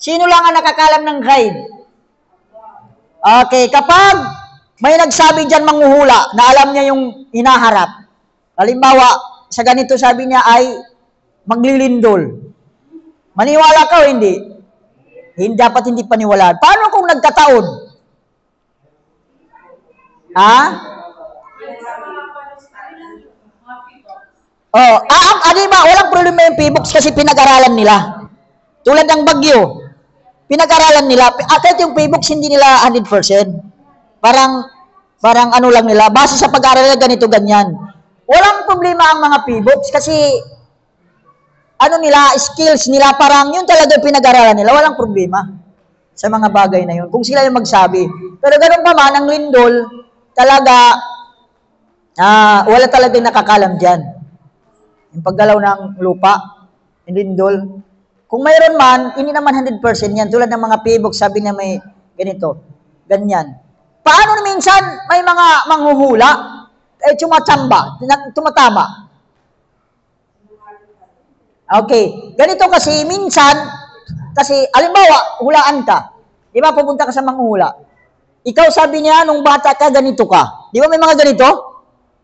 Sino lang ang nakakalam ng ghaib? Okay, kapag may nagsabi dyan manghuhula na alam niya yung hinaharap, halimbawa, sa ganito sabi niya ay maglilindol. Maniwala ka o hindi? Hindi, dapat hindi paniwalaan. Paano kung nagkataon? Ha? Oh, di ba, walang problema yung P-Box kasi pinag-aralan nila. Tulad ng bagyo, pinag-aralan nila. At yung P-Box hindi nila 100%. Parang ano lang nila, base sa pag-aaral nila ganito, ganyan. Walang problema ang mga P-Box kasi ano nila, skills nila, parang yun talaga yung pinag-aralan nila. Walang problema sa mga bagay na yun. Kung sila yung magsabi. Pero ganun pa man, ang lindol, talaga, wala talaga yung nakakalam dyan. Yung paggalaw ng lupa, yung lindol. Kung mayroon man, hindi naman 100% yan. Tulad ng mga P-Box, sabi niya may ganito, ganyan. Paano minsan may mga manghuhula, tumatama. Okay, ganito kasi, minsan, kasi, alimbawa, hulaan ka. Di ba, pupunta ka sa manghuhula. Ikaw sabi niya, nung bata ka, ganito ka. Di ba may mga ganito?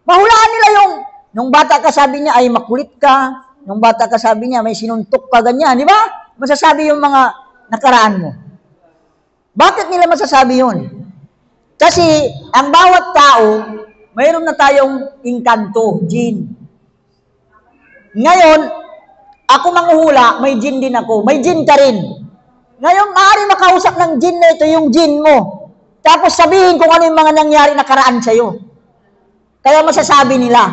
Mahulaan nila yung nung bata ka, sabi niya, ay makulit ka. Nung bata ka, sabi niya, may sinuntok ka, ganyan. Di ba? Masasabi yung mga nakaraan mo. Bakit nila masasabi yun? Kasi, ang bawat tao, mayroon na tayong inkanto, jin. Ngayon, ako manghuhula, may jin din ako. May jin ka rin. Ngayon, maaari makausap ng jin na ito, yung jin mo. Tapos sabihin kung ano yung mga nangyari nakaraan sa'yo. Kaya masasabi nila.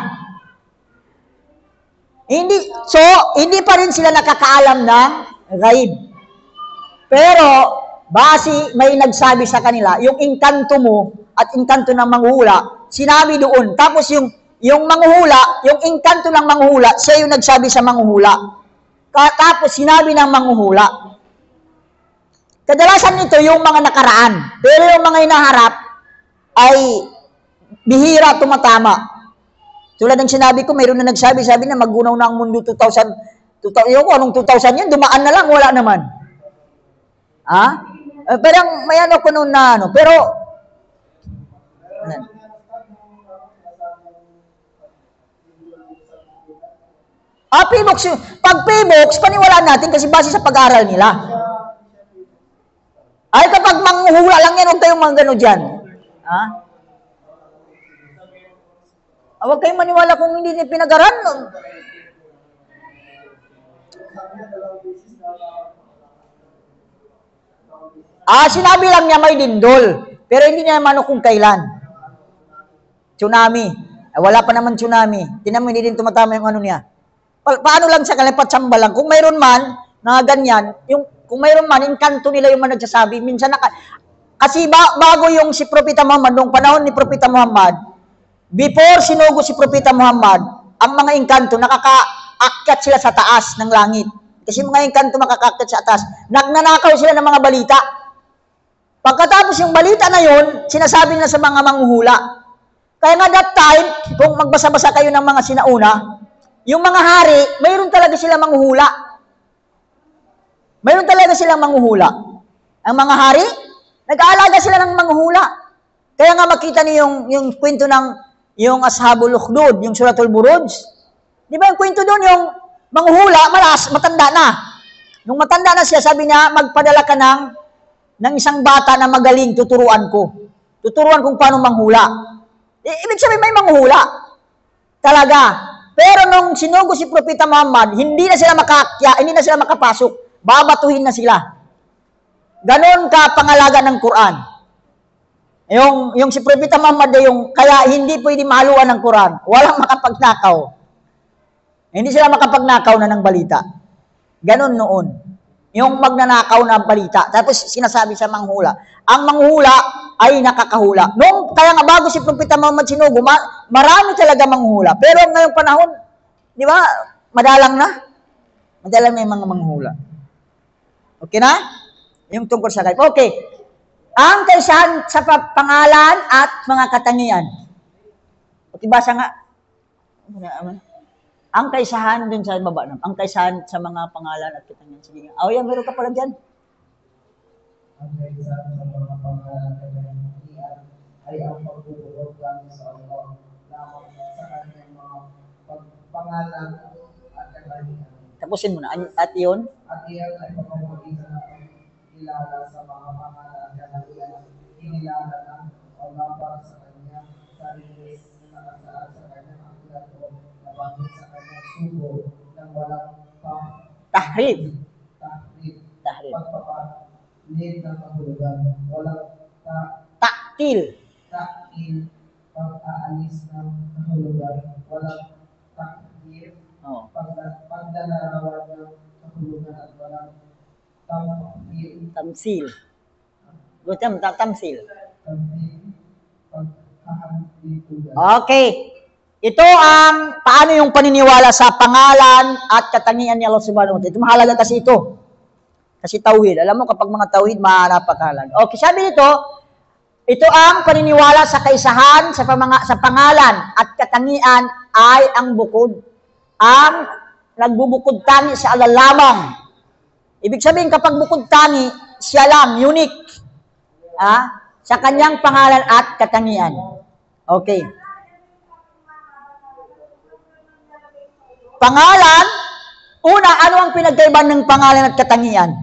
Hindi pa rin sila nakakaalam ng ghaib. Pero, base may nagsabi sa kanila, yung inkanto mo at inkanto ng manghuhula, sinabi doon. Tapos yung manghuhula, yung inkanto ng manghuhula, siya yung nagsabi sa manghuhula. Tapos sinabi ng manghuhula. Kadalasan nito yung mga nakaraan. Pero yung mga hinaharap ay bihira tumatama. Tulad ng sinabi ko, mayroon na nagsabi, sabi na maggunaw na ang mundo 2000, yung anong 2000 yan, dumaan na lang, wala naman. Pero may ano ko noon na ano, pero, P-Box, pag P-Box, paniwalaan natin kasi base sa pag-aaral nila. Ay, kapag manghuhula lang yan, huwag tayong mga gano'n dyan. Huwag kayong maniwala kung hindi niya pinag-aral. Sinabi lang niya may lindol. Pero hindi niya naman kung kailan. Tsunami. Wala pa naman tsunami. Tinan mo, hindi din tumatama yung ano niya. Paano lang sa kalipat samba lang. Kung mayroon man, na ganyan, kung mayroon man, inkanto nila yung mga nagsasabi. Minsan, kasi bago yung si Propeta Muhammad, nung panahon ni Propeta Muhammad, before sinugo si Propeta Muhammad, ang mga inkanto, nakakaakyat sila sa taas ng langit. Kasi mga inkanto makakaakyat sa taas. Nagnanakaw sila ng mga balita. Pagkatapos yung balita na yun, sinasabi na sa mga manghuhula. Kaya nga that time, kung magbasa-basa kayo ng mga sinauna, yung mga hari, mayroon talaga silang manghuhula. Mayroon talaga silang manghuhula. Ang mga hari, nag-aalaga sila ng manghuhula. Kaya nga makita niyo yung kwento ng yung Ashabul Ukhdud, yung Suratul Buruj. Di ba yung kwento doon, yung manghuhula, matanda na. Nung matanda na siya, sabi niya, magpadala ka ng isang bata na magaling, tuturuan ko. Tuturuan kung paano manghula. Ibig sabihin, may manghuhula. Talaga. Pero nung sinugo si Propeta Muhammad, hindi na sila makapasok. Babatuhin na sila. Ganon ka pangalaga ng Quran. Yung si Propeta Muhammad kaya hindi pwede mahaluan ng Quran. Walang makapagnakaw. Hindi sila makapagnakaw na ng balita. Ganon noon. Yung magnanakaw na balita. Tapos sinasabi sa manghula. Ang manghula ay nakakahula. Kaya nga bago si Propeta Muhammad sinugo, marami talaga manghula. Pero ngayong panahon, di ba, madalang na. Madalang na yung mga manghula. Okay na? Yung tungkol sa ghaib. Okay. Ang kaisahan sa pangalan at mga katangian. Okay, basa nga. Ang kaisahan dun sa baba. Ang kaisahan sa mga pangalan at katangian. Sige nga. Yan, meron ka pala dyan. ang kaisan sa mga pangalan at kahihiyan ay ang pagbubuod lang sa Allah lamang sa kanyang mga pangalan at kahihiyan. Tapusin mo na. At yun? At iyan ay pamamagitan ng pagkilala sa mga pangalan at kahihiyan. Kinilala ng Allah para sa kanyang sarili na nakasaad sa kanyang aklat o nabanggit sa kanyang sugo ng walang Tahrib. Pagpapalit ng kahulugan. Walang Taktil. Pag-aalis ng kahulugan. Walang takdir. Pagdalarawan ng kahulugan at walang tamsil. Tamsil. Okay. Ito ang paano yung paniniwala sa pangalan at katangian ni Allah Subhanahu wa Ta'ala. Ito mahalaga kasi ito. Kasi tauhid. Alam mo kapag mga tauhid, napakahalaga. Okay, sabi nito, ito ang paniniwala sa kaisahan, sa pangalan at katangian ay ang bukod. Ang nagbubukod tangi sa Allah lamang. Ibig sabihin, kapag bukod tangi, siya lang, unique. Sa kanyang pangalan at katangian. Okay. Pangalan, una, ano ang pinagkaiban ng pangalan at katangian?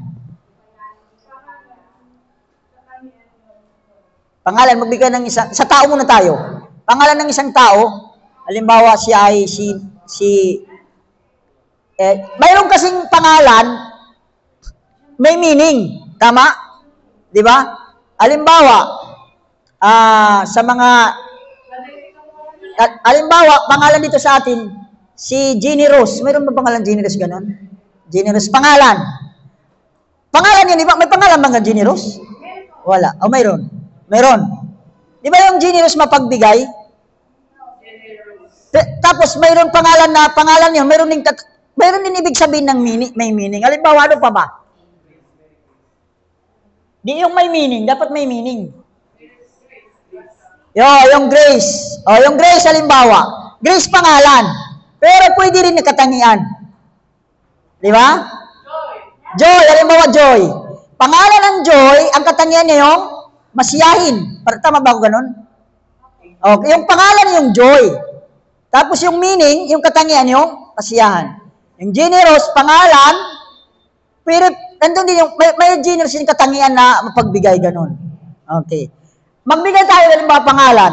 Pangalan, magbigay ng isang, sa tao muna tayo. Pangalan ng isang tao, halimbawa siya ay mayroon kasing pangalan, may meaning. Tama? Di ba? Halimbawa, pangalan dito sa atin, si Jenny Rose. Mayroon ba pangalan Jenny Rose ganon? Jenny Rose, pangalan. Pangalan yan, di ba? May pangalan bang Jenny Rose? Wala. O mayroon. Mayroon. Di ba yung Jenny Rose mapagbigay? Tapos mayroon pangalan yun, mayroon din ibig sabihin ng may meaning. Halimbawa, ano pa ba? Di yung may meaning, dapat may meaning. Yung Grace. Yung Grace, halimbawa. Grace pangalan. Pero pwede rin nakatangian. Di ba? Joy. Halimbawa, Joy. Pangalan ng Joy, ang katangian niya yung masiyahin. Tama ba ako ganun? Okay. Yung pangalan yung Joy. Tapos yung meaning, yung katangian yung masiyahan. Yung generous, pangalan, pero nandun din yung, may generous yung katangian na mapagbigay ganun. Okay. Magbigay tayo ng mga pangalan.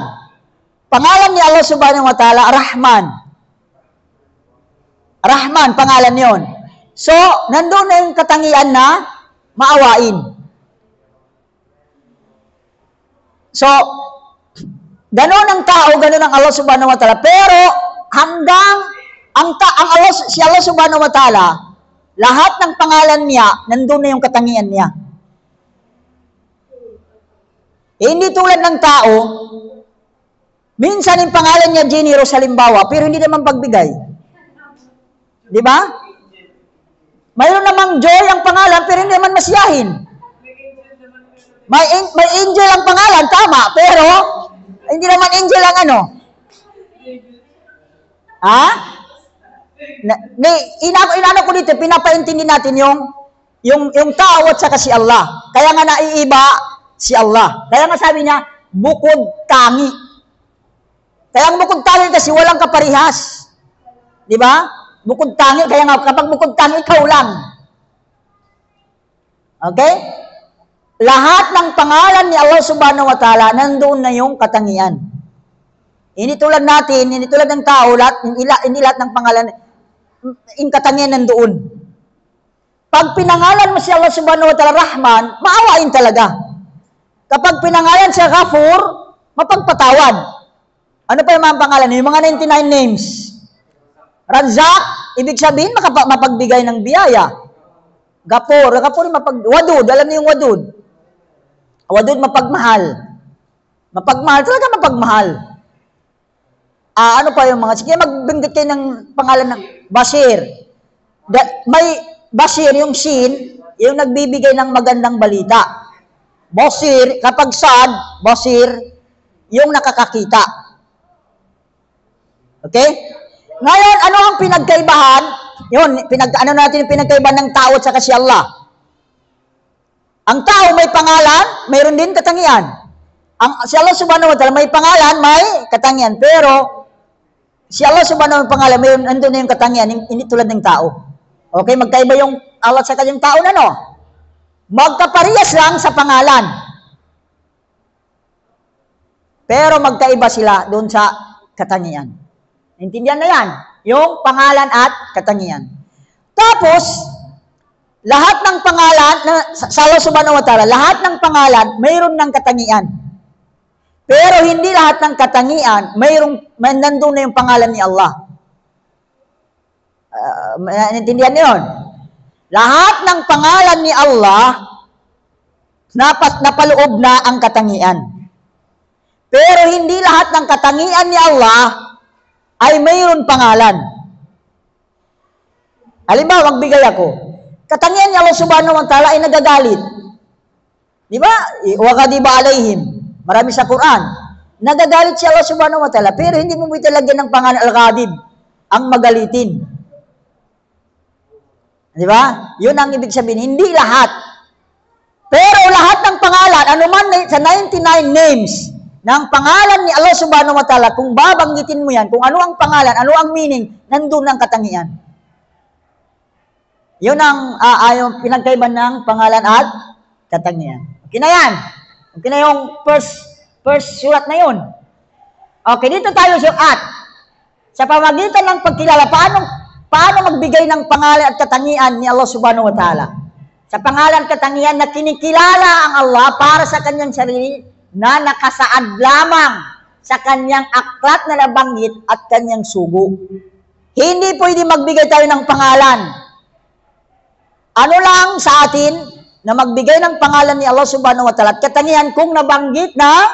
Pangalan ni Allah Subhanahu wa Ta'ala, Rahman. Rahman, pangalan yon. So, nandun na yung katangian na maawain. So, ganun ang tao, ganun ang Allah Subhanahu wa Ta'ala. Pero, hanggang si Allah Subhanahu wa Ta'ala, lahat ng pangalan niya, nandun na yung katangian niya. Hindi tulad ng tao, minsan yung pangalan niya generous halimbawa, pero hindi naman pagbigay. Di ba? Mayroon namang Joy ang pangalan, pero hindi naman masiyahin. May angel ang pangalan, tama, pero hindi naman angel ang ano. Inano ko dito, pinapaintindi natin yung tao at saka si Allah. Kaya nga naiiba si Allah. Kaya nga sabi niya, bukod tangi. Kaya ang bukod tangi kasi walang kaparihas. Di ba? Bukod tangi, kaya nga kapag bukod tangi, ikaw lang. Okay? Lahat ng pangalan ni Allah Subhanahu wa Ta'ala, nandoon na yung katangian. Hindi tulad natin, hindi tulad ng tao, hindi lahat ng pangalan, yung katangian nandoon. Pag pinangalan mo si Allah Subhanahu wa Ta'ala Rahman, maawain talaga. Kapag pinangalan siya Ghafur, mapagpatawad. Ano pa yung mga pangalan? Yung mga 99 names. Razak, ibig sabihin mapagbigay ng biyaya. Ghafur Wadud, alam niyo yung Wadud? Wadud, mapagmahal. Mapagmahal, talaga mapagmahal. Ano pa yung mga, sige magbinggit kayo ng pangalan ng Bashir. May Bashir, yung Shin, yung nagbibigay ng magandang balita. Bashir, kapag Sad, Bashir, yung nakakakita. Okay? Ngayon, ano ang pinagkaibahan? Yun, ano natin yung pinagkaibahan ng tao at saka si Allah? Ang tao may pangalan, mayroon din katangian. Si Allah subhanahu wa ta'ala may pangalan, may katangian. Pero, si Allah subhanahu wa ta'ala pangalan, mayroon, andun na yung katangian, hindi tulad ng tao. Okay, magkaiba yung Allah sa kanyang tao na, no? Magkaparehas lang sa pangalan. Pero magkaiba sila doon sa katangian. Intindihan na yan? Yung pangalan at katangian. Tapos, lahat ng pangalan, sa Allah subhanahu wa ta'ala, lahat ng pangalan, mayroon ng katangian. Pero hindi lahat ng katangian, nandun na yung pangalan ni Allah. Intindihan niyo yun? Lahat ng pangalan ni Allah, napaloob na ang katangian. Pero hindi lahat ng katangian ni Allah ay mayroon pangalan. Halimbawa, magbigay ako. Katangian ni Allah subhanahu wa ta'ala ay nagagalit. Di ba? Wa ghadiba alaihim. Marami sa Quran. Nagagalit si Allah subhanahu wa ta'ala, pero hindi mo pwede lagyan ng pangalan al-ghadib, ang magalitin. Di ba? Yun ang ibig sabihin. Hindi lahat. Pero lahat ng pangalan, anuman sa 99 names ng pangalan ni Allah subhanahu wa ta'ala, kung babanggitin mo yan, kung ano ang pangalan, ano ang meaning, nandun ang katangian. Yun ang yung pinagkaiban ng pangalan at katangian. Okay na yan. Okay na yung first surat na yun. Okay, dito tayo sa sa pamagitan ng pagkilala, paano magbigay ng pangalan at katangian ni Allah subhanahu wa ta'ala? Sa pangalan at katangian na kinikilala ang Allah para sa kanyang sarili na nakasaad lamang sa kanyang aklat na nabanggit at kanyang sugo. Hindi pwede magbigay tayo ng pangalan. Ano lang sa atin na magbigay ng pangalan ni Allah subhanahu wa ta'ala at katangian kung nabanggit ng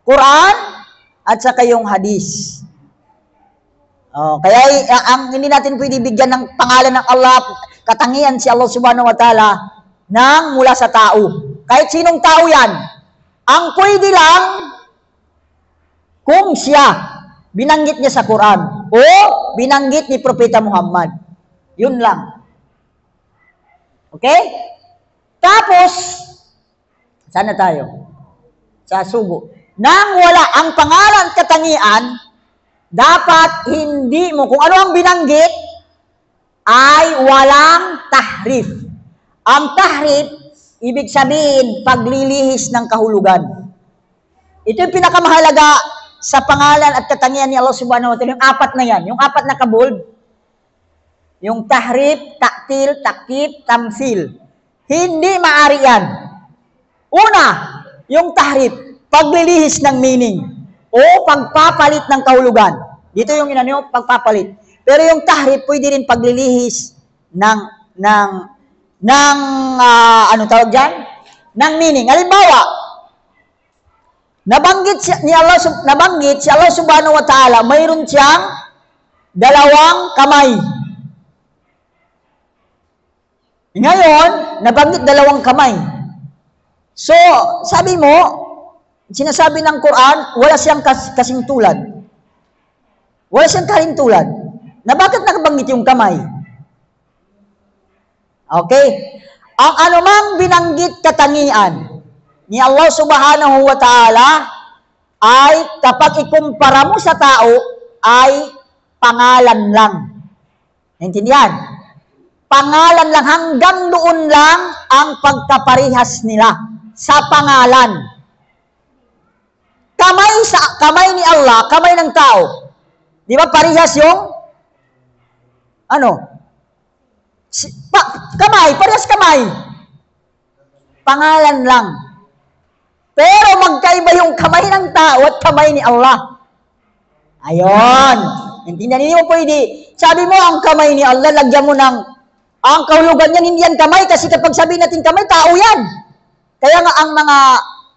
Quran at saka yung hadis. Kaya ang hindi natin pwede bigyan ng pangalan ng Allah, katangian si Allah subhanahu wa ta'ala nang mula sa tao. Kahit sinong tao yan. Ang pwede lang kung siya binanggit niya sa Quran o binanggit ni Propeta Muhammad. Yun lang. Okay? Tapos, saan na tayo? Sa sugo. Nang wala ang pangalan at katangian, dapat hindi mo, kung ano ang binanggit, ay walang tahrif. Ang tahrif, ibig sabihin, paglilihis ng kahulugan. Ito yung pinakamahalaga sa pangalan at katangian ni Allah subhanahu wa ta'ala. Yung apat na yan. Yung apat na kabold. Yung tahrif, taktil, takip, tamsil. Hindi maari yan. Una, yung tahrif, paglilihis ng meaning. O pagpapalit ng kahulugan. Dito yung pagpapalit. Pero yung tahrif, pwede rin paglilihis ano tawag dyan? Ng meaning. Halimbawa, nabanggit si Allah subhanahu wa ta'ala, mayroon siyang dalawang kamay. Ngayon, nabanggit dalawang kamay. So, sabi mo, sinasabi ng Quran, wala siyang kasing tulad. Wala siyang kalintulad. Na bakit nakabanggit yung kamay? Okay? Ang anumang binanggit katangian ni Allah subhanahu wa ta'ala ay kapag ikumpara mo sa tao ay pangalan lang. Naintindihan? Pangalan lang, hanggang doon lang ang pagkaparehas nila sa pangalan. Kamay ni Allah, kamay ng tao. Di ba parehas yung kamay, parehas kamay. Pangalan lang. Pero magkaiba yung kamay ng tao at kamay ni Allah. Ayon. Intindihan niyo pwede. Sabi mo, ang kamay ni Allah, lagyan mo ng, ang kahulugan niyan, hindi yan kamay, kasi kapag sabihin natin kamay, tao yan. Kaya nga ang mga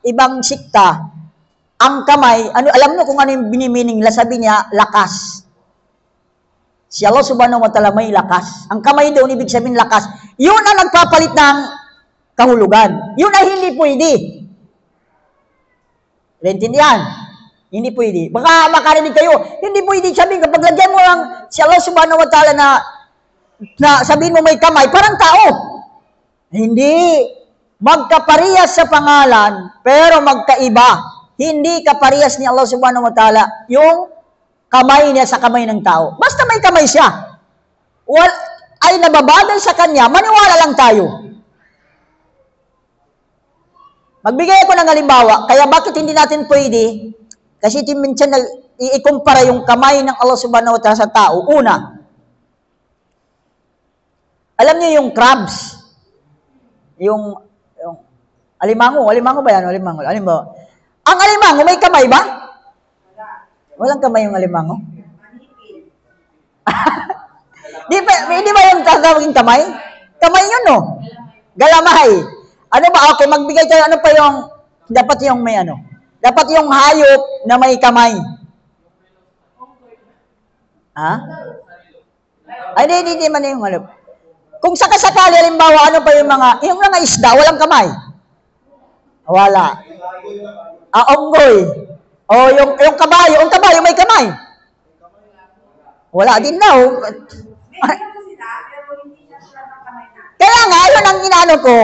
ibang sikta, ang kamay, alam mo kung ano yung binimining nila, sabi niya, lakas. Si Allah subhanahu wa ta'ala may lakas. Ang kamay doon, ibig sabihin lakas. Yun ang nagpapalit ng kahulugan. Yun ay hindi pwede. Naintindihan? Hindi pwede. Baka makarinig kayo, hindi pwede sabihin, kapag lagyan mo lang si Allah subhanahu wa ta'ala na sabihin mo may kamay, parang tao. Hindi. magkaparehas sa pangalan, pero magkaiba. Hindi kaparehas ni Allah subhanahu wa ta'ala yung kamay niya sa kamay ng tao. Basta may kamay siya. Ay nababagay sa kanya, maniwala lang tayo. Magbigay ako ng halimbawa, kaya bakit hindi natin pwede, kasi minsan ikumpara yung kamay ng Allah subhanahu wa ta'ala sa tao. Una, alam niyo yung crabs, yung alimango ba yan? Alimango. Ang alimango, may kamay ba? Walang kamay yung alimango. Di ba yung tatawagin kamay? Kamay yun, no? Galamay. Ano ba? Okay, magbigay tayo. Ano pa yung, dapat yung may ano? Dapat yung hayop na may kamay. Ha? Ay, hindi man yung hayop. Kung sakasakali, halimbawa, ano pa yung mga isda, walang kamay. Wala. Onggoy. O, yung kabayo, may kamay. Wala din daw. Kaya nga, yun ang inaano ko,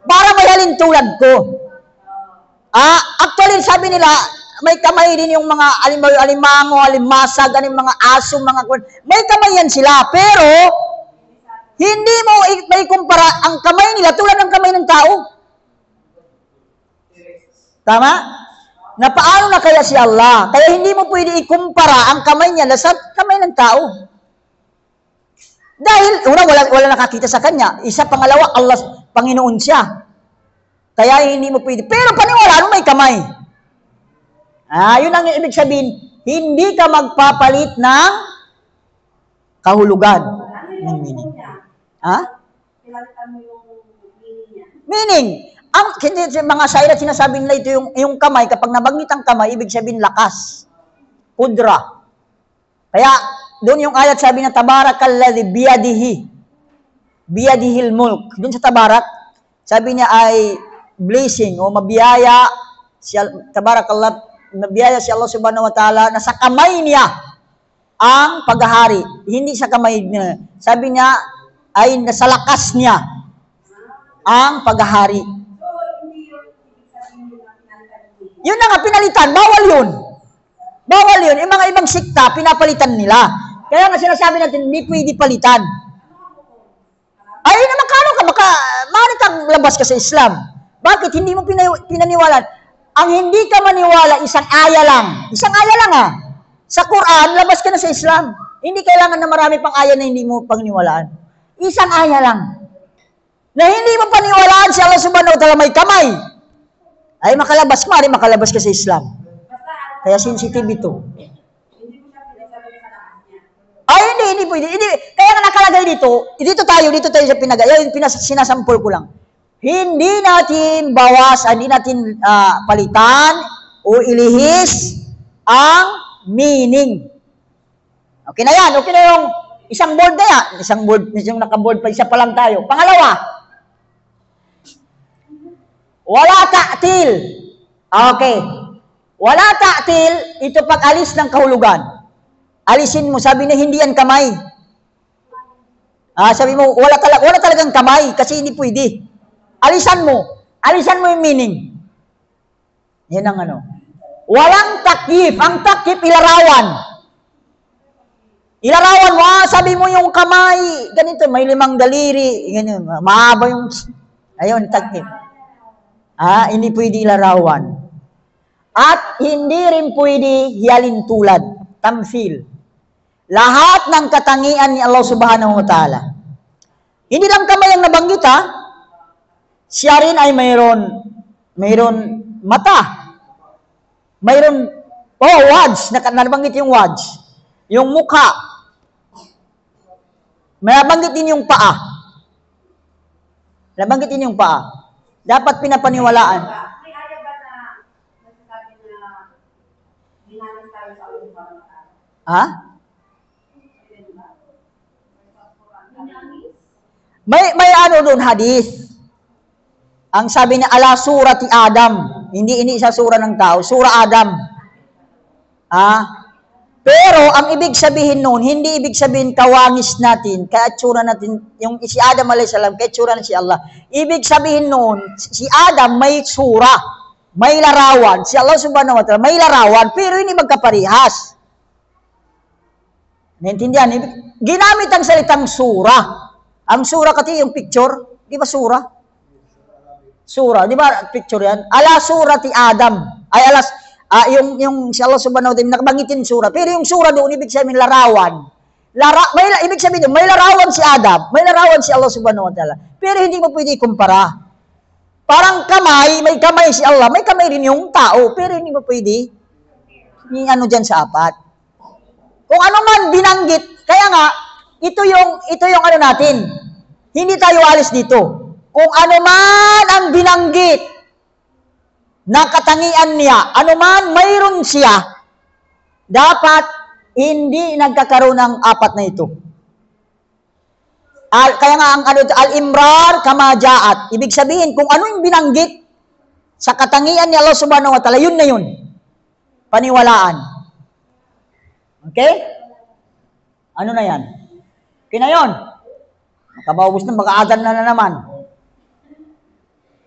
para may halintulad ko. Actually, sabi nila, may kamay din yung mga alimango, alimasag, mga aso, may kamay yan sila. Pero, hindi mo may kumpara ang kamay nila tulad ng kamay ng tao. Tama? Na paano na kaya si Allah? Kaya hindi mo pwede ikumpara ang kamay niya sa kamay ng tao. Dahil, wala nakakita sa kanya. Isa, pangalawa, Allah, Panginoon siya. Kaya hindi mo pwede. Pero paniwala mo may kamay. Yun ang ibig sabihin, hindi ka magpapalit ng kahulugan ng meaning. Meaning, mga sayra sinasabi nila ito yung kamay, kapag nabanggit ang kamay, ibig sabihin lakas, kudra. Kaya, doon yung ayat sabi na tabarakalladhi biyadihil mulk. Doon sa tabarak, sabi niya ay blessing o mabiyaya, mabiyaya si Allah subhanahu wa ta'ala na sa kamay niya ang paghahari. Hindi sa kamay niya. Sabi niya ay nasa lakas niya ang paghahari. Yun na nga, pinalitan. Bawal yun. Yung mga ibang sikta, pinapalitan nila. Kaya nga sinasabi natin, hindi pwede palitan. Ay, naman maaari kang labas ka sa Islam. Bakit? Hindi mo pinaniwalaan. Ang hindi ka maniwala, isang aya lang. Sa Quran, labas ka na sa Islam. Hindi kailangan na marami pang aya na hindi mo pangniwalaan. Isang aya lang. Na hindi mo paniwalaan si Allah subhanahu wa ta'ala may kamay. Ay makalabas ka sa Islam. Kaya sensitive ito. Ay, hindi pwede. Kaya nga nakalagay dito tayo sa sinasampol ko lang. Hindi natin hindi natin palitan o ilihis ang meaning. Okay na yan. Okay na yung isang board na yan. Yung naka-board pa, isa pa lang tayo. Pangalawa, wala ta'til. Okay. Wala ta'til, ito pag-alis ng kahulugan. Alisin mo, sabi na hindi yan kamay. Sabi mo, wala talagang kamay kasi hindi pwede. Alisan mo yung meaning. Yan ang ano. Walang takyif. Ang takyif, ilarawan. Ilarawan mo, sabi mo yung kamay, ganito, may 5 daliri, ganyan, mahaba yung, ayun, takyif. Hindi pwede ilarawan. At hindi rin pwede hiyalin tulad, tamthil. Lahat ng katangian ni Allah subhanahu wa ta'ala. Hindi lang kamay ang nabanggit, siya rin ay mayroon mata. Mayroon, wads, nabanggit yung wads. Yung mukha. May nabanggit din yung paa. Nabanggit din yung paa. Dapat pinapaniwalaan. May aya ba na nagsasabi na ginamit tayo sa ulo ba? May ano doon, hadith. Ang sabi niya, ala surati Adam. Hindi sa sura ng tao, sura Adam. Pero ang ibig sabihin noon, hindi ibig sabihin kawangis natin, kaitsura natin, yung si Adam a.s. kaitsura na si Allah. Ibig sabihin noon, si Adam may sura, may larawan. Si Allah subhanahu wa ta'ala may larawan, pero hindi magkaparihas. Naintindihan? Ginamit ang salitang sura. Ang sura kasi yung picture, di ba sura? Sura, di ba picture yan? Ala surati Adam. Ay alas, yung si Allah subhanahu wa ta'ala nakabangitin sura. Pero yung sura doon, ibig sabihin larawan. Ibig sabihin doon, may larawan si Adam, may larawan si Allah subhanahu wa ta'ala. Pero hindi mo pwede kumpara. Parang kamay, may kamay si Allah, may kamay rin yung tao. Pero hindi mo pwede ano dyan sa apat. Kung ano man binanggit, kaya nga, ito yung ano natin. Hindi tayo alis dito. Kung ano man ang binanggit na katangian niya, ano man mayroon siya, dapat hindi nagkakaroon ng apat na ito. Kaya nga ang al-imrar kama ja'at. Ibig sabihin, kung ano yung binanggit sa katangian ni Allah subhanahu wa ta'ala, yun na yun. Paniwalaan. Okay? Ano na yan? Okay na yun. Makabaubos na, maka-adan na naman.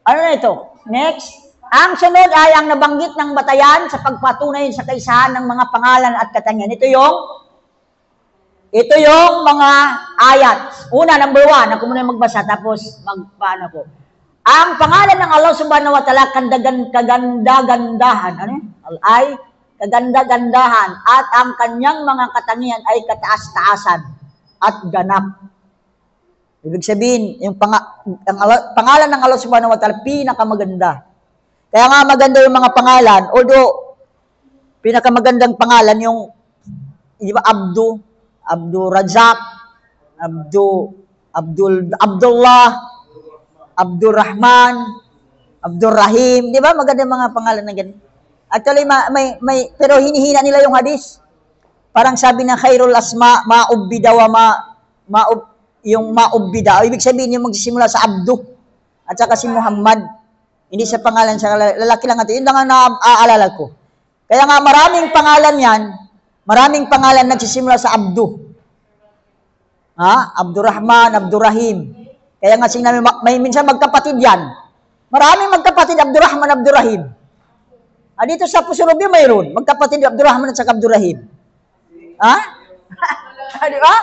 Ano na ito? Next. Ang sunod ay ang nabanggit ng batayan sa pagpatunay sa kaisahan ng mga pangalan at katangian. Ito yung mga ayat. Una, number 1. Ako muna magbasa, tapos magpaano ko. Ang pangalan ng Allah subhanahu wa ta'ala, kaganda-gandahan. Ano yun? Ay, kaganda-gandahan. At ang kanyang mga katangian ay kataas-taasan at ganap. Ibig sabihin, yung pangalan ng Allah subhanahu wa ta'ala, pinakamaganda. Kaya nga maganda yung mga pangalan, although pinakamagandang pangalan yung, di ba, Abdul Razak, Abdullah, Abdul Rahman, Abdul Rahim, di ba? Maganda mga pangalan na ganun. Actually, pero hinihina nila yung hadis. Parang sabi ng khairul asma, ma'ubbida wa yung ma'ubbida. Ibig sabihin yung magsisimula sa Abdu at saka si Muhammad. Hindi sa pangalan sa lalaki lang natin. Yun lang ang naaalala ko. Kaya nga maraming pangalan yan, maraming pangalan nagsisimula sa Abdu. Abdurrahman, Abdurrahim. Kaya nga sinabi, may minsan magkapatid yan. Maraming magkapatid, Abdurrahman, Abdurrahim. Dito sa Pusurubyo mayroon. Magkapatid, Abdurrahman at saka Abdurrahim. Di ba?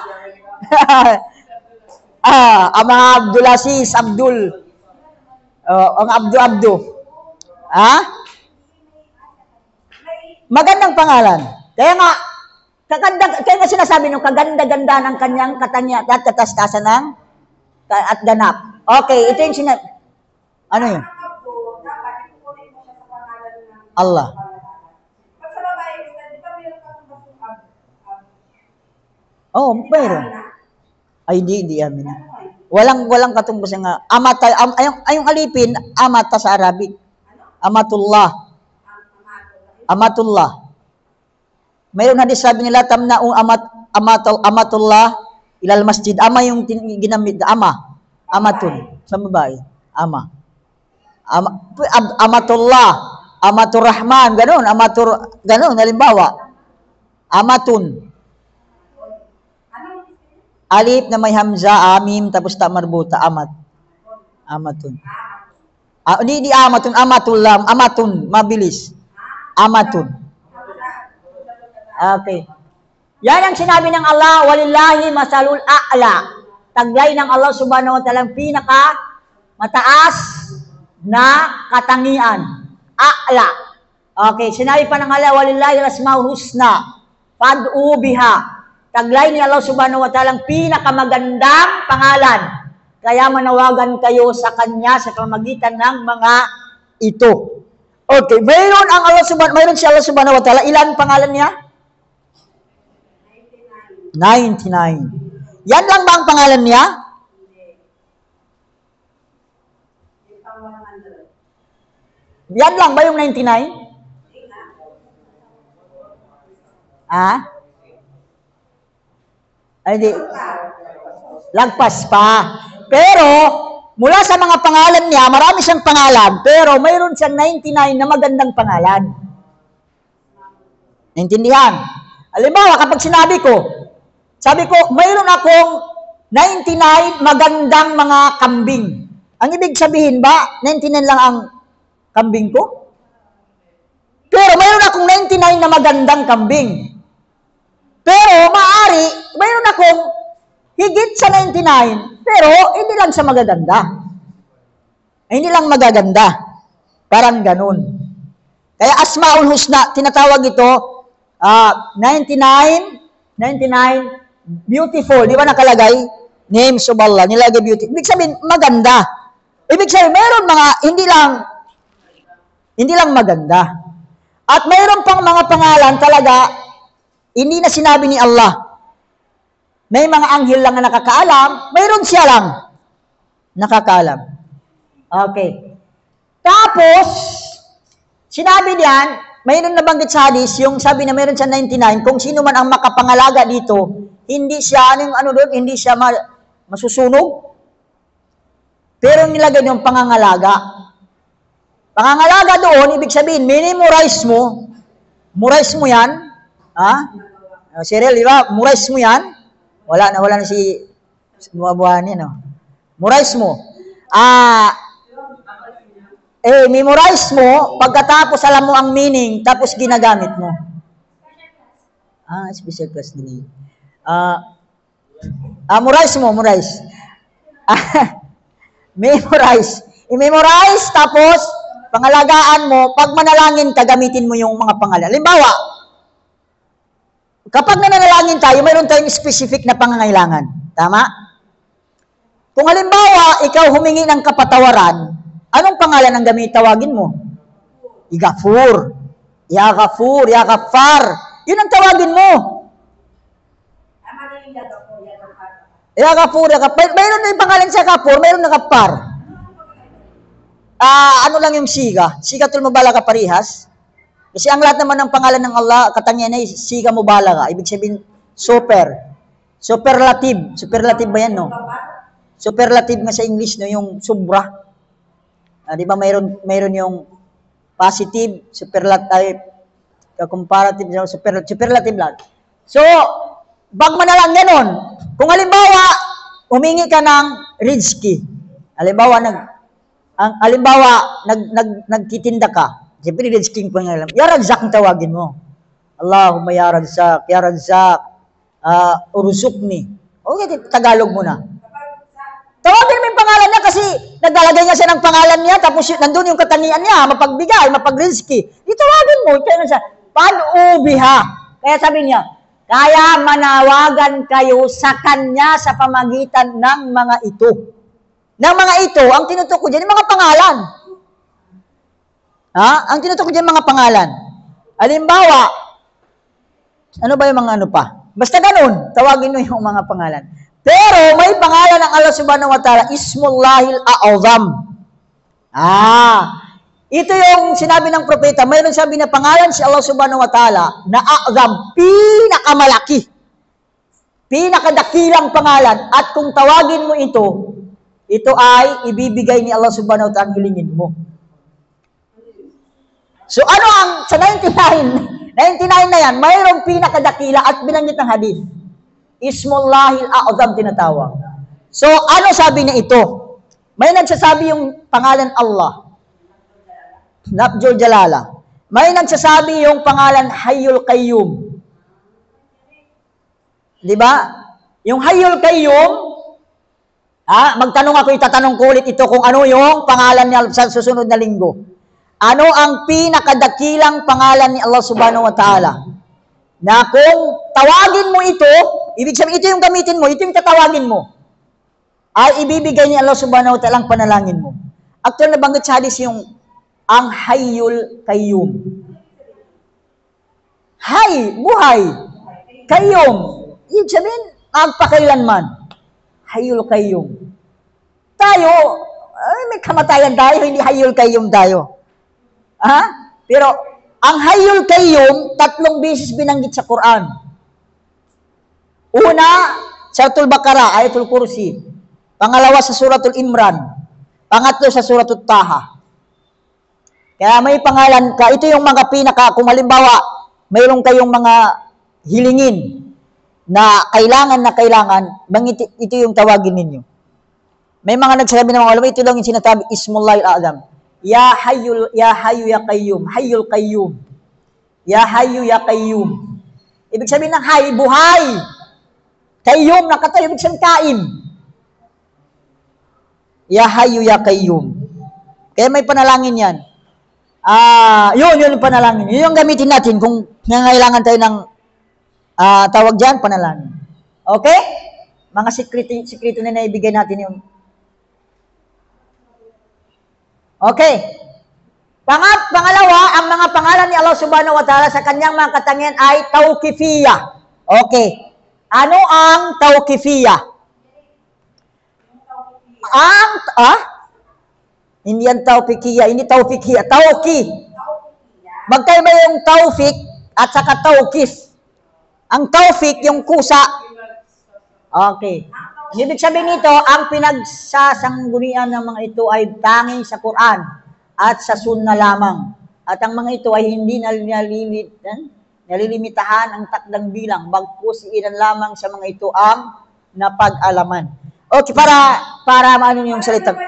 Ama Abdul Aziz, Abdul. Ang Abdu. Magandang pangalan. Kaya nga sinasabi nung kaganda-ganda ng kanyang katangian at katastasan ng at ganap. Okay, ito yung sinabi. Ano yun? Allah. Oh, mayroon. Ay, hindi amin. Walang katumbas nga. Ayong alipin, amata sa Arabic. Amatullah. Mayroon hadis sabi nila, tamna'ung amatullah ilal masjid. Ama yung ginamit, amatun. Sa babae, amatullah, amatur rahman, ganun, halimbawa. Amatun. Alif na may hamza, amim, tapos ta marbuta, amatun. Hindi amatun, amatun, mabilis. Amatun. Okay. Yan ang sinabi ng Allah, walillahi masalul a'la. Taglay ng Allah subhanahu wa ta'ala, pinaka mataas na katangian. A'la. Okay, sinabi pa ng Allah, walillahi asmaul husna. Fad'u biha. Taglay ni Allah subhanahu wa ta'ala, pinakamagandang pangalan. Kaya manawagan kayo sa Kanya sa pamamagitan ng mga ito. Okay, mayroon si Allah subhanahu wa ta'ala. Ilan pangalan niya? 99. Yan lang ba ang pangalan niya? Yan lang ba yung 99? Ay, di. Lagpas pa. Pero, mula sa mga pangalan niya, marami siyang pangalan, pero mayroon siyang 99 na magandang pangalan. Naintindihan? Halimbawa, kapag sabi ko, mayroon akong 99 magandang mga kambing. Ang ibig sabihin ba, 99 lang ang kambing ko? Pero mayroon akong 99 na magandang kambing. Pero maaari, mayroon akong higit sa 99, pero hindi lang sa magaganda. Hindi lang magaganda. Parang ganun. Kaya Asmaul Husna, tinatawag ito, 99, beautiful. Di ba nakalagay? Names of Allah. Nilagay beautiful. Ibig sabihin, maganda. Ibig sabihin, mayroon mga, hindi lang maganda. At mayroon pang mga pangalan talaga, hindi na sinabi ni Allah. May mga anghel lang na nakakaalam, mayroon siya lang nakakaalam. Okay. Tapos, sinabi niyan, mayroon nabanggit sa hadis, yung sabi na mayroon siya 99, kung sino man ang makapangalaga dito, hindi siya, hindi siya masusunog. Pero nilagay yung pangangalaga. Pangangalaga doon, ibig sabihin, memorize mo yan, Cheryl, di ba? Memorize mo yan. Wala na si buwan-buwan no? Memorize mo. Memorize mo, pagkatapos alam mo ang meaning, tapos ginagamit mo. Special class din. Memorize. Memorize. I-memorize, tapos pangalagaan mo, pag manalangin ka, gamitin mo yung mga pangalan. Halimbawa, kapag nananalangin tayo, mayroon tayong specific na pangangailangan. Tama? Kung halimbawa, ikaw humingi ng kapatawaran, anong pangalan ang tawagin mo? Igafur. Ya Ghaffar. Yun ang tawagin mo. Ya Ghaffur. Mayroon na yung pangalan sa Ghaffur, mayroon na Ghaffar. Ano lang yung siga? Sigatul mubalaga parihas. Kasi ang lahat naman ng pangalan ng Allah, katangian ay siga mubalaga. Ibig sabihin, superlative. Superlative ba yan, no? Superlative nga sa English, no? Yung sobra. Di ba mayroon yung positive, superlative, comparative, superlative lang. So, bag man na lang ganon. Kung halimbawa, humingi ka ng rizki. Halimbawa, nagtitinda ka. Siyempre, rizki pa nga alam. Ya Razak ang tawagin mo. Allahumma ya Razak, urusukni. Okay, Tagalog mo na. Tawagin mo yung pangalan niya kasi naglalagay niya siya ng pangalan niya, tapos nandun yung katangian niya, mapagbigay, mapagrizki. Itawagin mo, kaya siya, pan-ubiha. Kaya sabi niya, kaya manawagan kayo sa kanya sa pamagitan ng mga ito. Ng mga ito, ang tinutukoy ko dyan, yung mga pangalan. Ang tinutukoy ko dyan, mga pangalan. Halimbawa, ano ba yung mga ano pa? Basta ganun, tawagin mo yung mga pangalan. Pero may pangalan ng Allah subhanahu wa ta'ala, Ismullahil A'azam. Ito yung sinabi ng propeta, mayroon sabi na pangalan si Allah subhanahu wa ta'ala na A'azam, pinakamalaki. Pinakadakilang pangalan. At kung tawagin mo ito ay ibibigay ni Allah subhanahu wa ta'ala, hilingin mo. So ano ang, sa 99 na yan, mayroong pinakadakila at binanggit ng hadith. Ismullahil A'azam tinatawag. So, ano sabi na ito? May nagsasabi yung pangalan Allah. Nabjul Jalala. May nagsasabi yung pangalan Hayyul Qayyum. Di ba? Yung Hayyul Qayyum, magtanong ako, itatanong ko ulit ito kung ano yung pangalan niya sa susunod na linggo. Ano ang pinakadakilang pangalan ni Allah subhanahu wa ta'ala? Na kung tawagin mo ito, ibig sabihin ito yung gamitin mo, ito yung tatawagin mo, ay ibibigay ni Allah subhanahu wa ta'ala ang panalangin mo. Actually, nabanggit sa hadis yung ang Hayyul Qayyum. Hay, buhay. Qayyum. Ibig sabihin, magpakailanman. Hayyul Qayyum. Tayo, may kamatayan tayo, hindi Hayyul Qayyum tayo. Pero, ang Hayyul Qayyum, 3 beses binanggit sa Quran. Una, Suratul Baqarah, Ayatul Kursi. Pangalawa sa Suratul Imran. Pangatlo sa Suratul Taha. Kaya may pangalan ka, ito yung mga pinaka, kung halimbawa, mayroon kayong mga hilingin na kailangan, ito yung tawagin ninyo. May mga nagsasabi ng mga ulama, ito lang yung sinasabi, Ismullahil A'zam. Ya Hayyu Ya Qayyum, Hayyul Qayyum. Ya Hayyu Ya Qayyum. Ibig sabihin ng hay, buhay. Qayyum, nakatayo, ibig sabihin kain. Ya Hayyu Ya Qayyum. Kaya may panalangin yan. Yun yung panalangin. Yun yung gamitin natin kung nangailangan tayo ng tawag dyan, panalangin. Okay? Mga sikrito na naibigay natin yung. Okay. Pangalawa, ang mga pangalan ni Allah Subhanahu wa Ta'ala sa kanyang mga katangian ay tawqifiyah. Okay. Ano ang tawqifiyah? Hindi yan tawqifiyah, hindi tawqifiyah, tawqi. Magkaiba yung tawfik at saka tawqif. Ang tawfik, yung kusa. Okay. Ibig sabihin nito, ang pinagsasanggunian ng mga ito ay tanging sa Quran at sa Sunnah lamang. At ang mga ito ay hindi nalilimitahan ang takdang bilang, bagkus ilan lamang sa mga ito ang napag-alaman. Okay, para maano yung salita.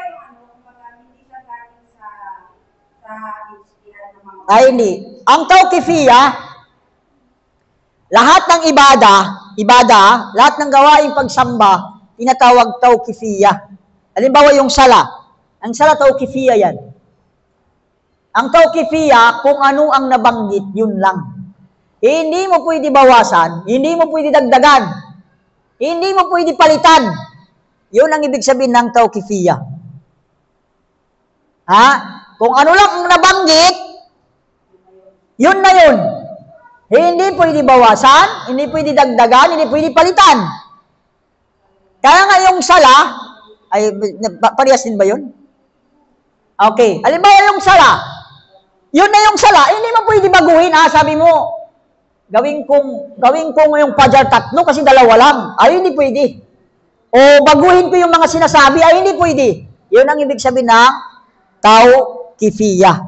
Ay, hindi. Ang tawqifiyah, lahat ng ibada, lahat ng gawaing pagsamba, tinatawag tawqifiyah. Halimbawa yung sala. Ang sala tawqifiyah yan. Ang tawqifiyah, kung ano ang nabanggit, yun lang. Hindi mo pwede bawasan, hindi mo pwede dagdagan, hindi mo pwede palitan. Yun ang ibig sabihin ng tawqifiyah. Kung ano lang ang nabanggit, yun na yun. Hindi pwede bawasan, hindi pwede dagdagan, hindi pwede palitan. Kaya nga yung sala, ay parehas din ba yun? Okay. Halimbawa yung sala, yun na yung sala, hindi mo pwede baguhin. Sabi mo, gawin kong yung pajar 3 kasi 2 lang. Ay, hindi pwede. O baguhin ko yung mga sinasabi, ay hindi pwede. Yun ang ibig sabihin ng tawqifiyah.